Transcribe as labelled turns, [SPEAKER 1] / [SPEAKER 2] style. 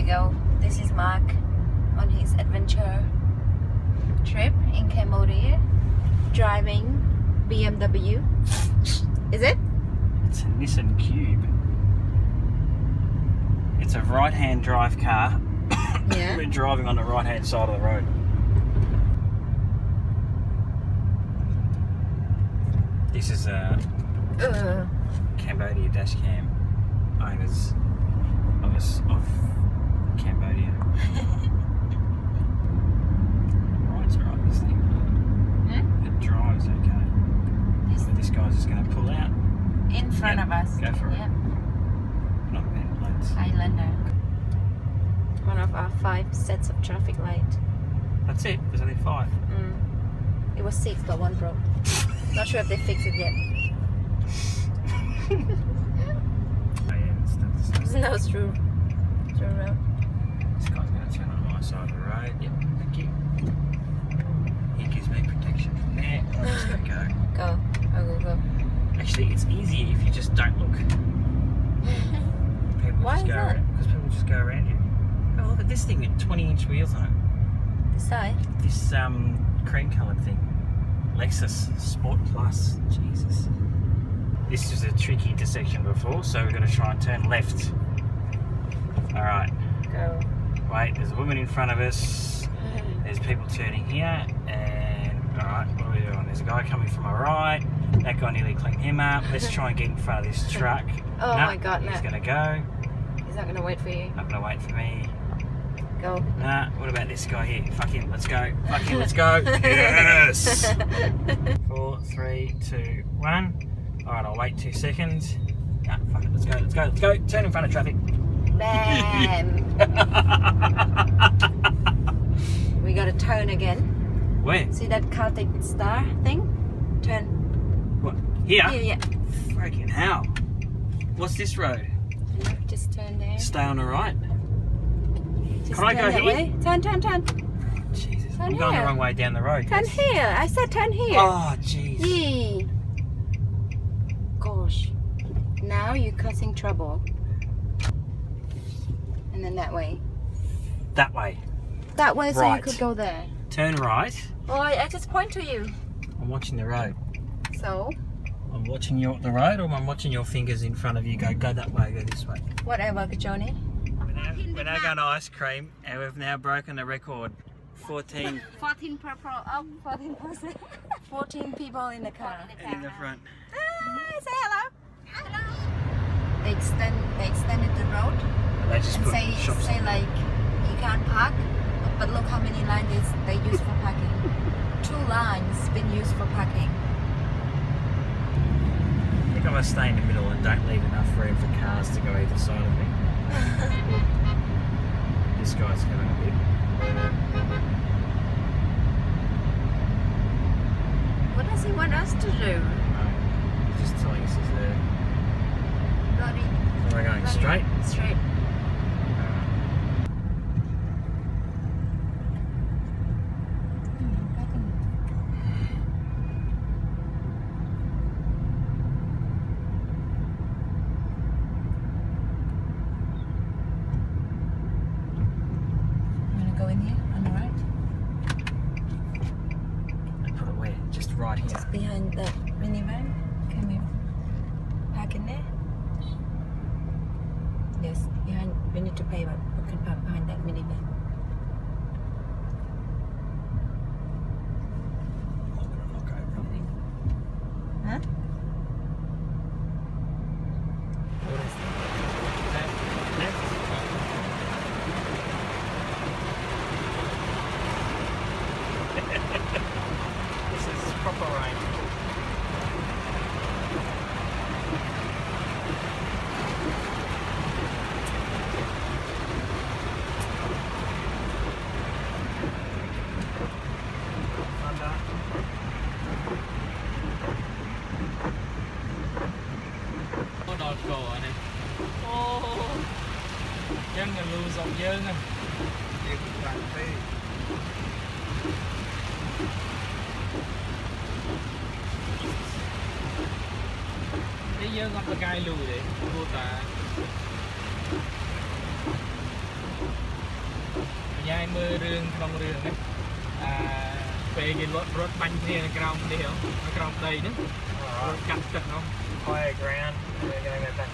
[SPEAKER 1] you go. This is Mark on his adventure trip in Cambodia, driving BMW. Is it?
[SPEAKER 2] It's a Nissan Cube. It's a right-hand drive car.
[SPEAKER 1] Yeah.
[SPEAKER 2] We're driving on the right-hand side of the road. This is a Cambodia dash cam owners of Cambodia. Rides alright, this thing.
[SPEAKER 1] Hmm?
[SPEAKER 2] It drives okay. So this guy's just going to pull out.
[SPEAKER 1] In front of us.
[SPEAKER 2] Go for it.
[SPEAKER 1] Yeah.
[SPEAKER 2] Not bad plates.
[SPEAKER 1] Highlander. One of our 5 sets of traffic light.
[SPEAKER 2] That's it. There's only 5.
[SPEAKER 1] It was 6, but 1 broke. Not sure if they fixed it yet.
[SPEAKER 2] Oh yeah, it's
[SPEAKER 1] No, it's true. True road.
[SPEAKER 2] This guy's going to turn on my side of the road. Yep, thank you. He gives me protection from there. I'm just going to go.
[SPEAKER 1] Go. I'll go.
[SPEAKER 2] Actually, it's easier if you just don't look. People
[SPEAKER 1] Why
[SPEAKER 2] just
[SPEAKER 1] is
[SPEAKER 2] go
[SPEAKER 1] that?
[SPEAKER 2] around, because people just go around you. Oh, look at this thing with 20-inch wheels on it.
[SPEAKER 1] This side.
[SPEAKER 2] This cream-coloured thing. Lexus Sport Plus. Jesus. This was a tricky intersection before, so we're going to try and turn left. Alright.
[SPEAKER 1] Go.
[SPEAKER 2] Wait, there's a woman in front of us. There's people turning here. And, alright, what are we doing? There's a guy coming from our right. That guy nearly cleaned him up. Let's try and get in front of this truck.
[SPEAKER 1] Oh my God,
[SPEAKER 2] He's
[SPEAKER 1] no.
[SPEAKER 2] going to go.
[SPEAKER 1] He's not going to wait for you.
[SPEAKER 2] Not going to wait for me.
[SPEAKER 1] Go.
[SPEAKER 2] Nah, what about this guy here? Fuck him, let's go. Fuck him, let's go. Yes! 4, 3, 2, 1. Alright, I'll wait 2 seconds. Nah, fuck it, let's go, let's go, let's go. Turn in front of traffic.
[SPEAKER 1] Bam! We got to turn again.
[SPEAKER 2] Where?
[SPEAKER 1] See that Celtic star thing? Turn.
[SPEAKER 2] What? Here?
[SPEAKER 1] Yeah.
[SPEAKER 2] Freaking hell. What's this road?
[SPEAKER 1] Just turn there.
[SPEAKER 2] Stay on the right.
[SPEAKER 1] Just
[SPEAKER 2] Can I
[SPEAKER 1] turn
[SPEAKER 2] go
[SPEAKER 1] that
[SPEAKER 2] here?
[SPEAKER 1] way. Turn.
[SPEAKER 2] Jesus,
[SPEAKER 1] Turn
[SPEAKER 2] I'm going the
[SPEAKER 1] here.
[SPEAKER 2] wrong way down the road.
[SPEAKER 1] Turn here. I said turn here.
[SPEAKER 2] Oh, jeez.
[SPEAKER 1] Yee. Gosh. Now you're causing trouble. And then that way.
[SPEAKER 2] That way.
[SPEAKER 1] That way so you
[SPEAKER 2] Right.
[SPEAKER 1] could go there.
[SPEAKER 2] Turn right.
[SPEAKER 1] Oh, I just point to you.
[SPEAKER 2] I'm watching the road.
[SPEAKER 1] So,
[SPEAKER 2] I'm watching you up the road, or I'm watching your fingers in front of you go that way, go this way.
[SPEAKER 1] whatever, Johnny.
[SPEAKER 2] We're now going to ice cream, and we've now broken the record. 14
[SPEAKER 1] 14 people. Oh, 14%. 14 people in the car.
[SPEAKER 2] in the front.
[SPEAKER 1] Hi, say hello. Hello. They extended the road
[SPEAKER 2] They just
[SPEAKER 1] and
[SPEAKER 2] put
[SPEAKER 1] say
[SPEAKER 2] shops in.
[SPEAKER 1] like you can't park, but look how many lines they use for parking. 2 lines been used for parking.
[SPEAKER 2] I think I must stay in the middle and don't leave enough room for cars to go either side of me. This guy's going a bit.
[SPEAKER 1] What does he want us to do?
[SPEAKER 2] He's just telling us he's there.
[SPEAKER 1] Bloody.
[SPEAKER 2] So we're going
[SPEAKER 1] bloody
[SPEAKER 2] straight.
[SPEAKER 1] Straight. Go in here on the right,
[SPEAKER 2] And put it where? Just right here.
[SPEAKER 1] just behind the minivan. Can we park in there? Yes, behind. We need to pay, but we can park behind that minivan.
[SPEAKER 2] I'm not going to knock over anything.
[SPEAKER 1] Huh?
[SPEAKER 2] What is that? Left? This is proper rain. Thunder.
[SPEAKER 3] Có đọt cổ này. Ô, dân là lưu dọc dân này. Thế dân gặp là gai lùi đấy, vô tà. ai mơ rương không rương đấy về cái rốt bánh thì là còng đi hiểu nó còng đầy nữa cắt chặt không
[SPEAKER 2] Higher ground. We're going to go back.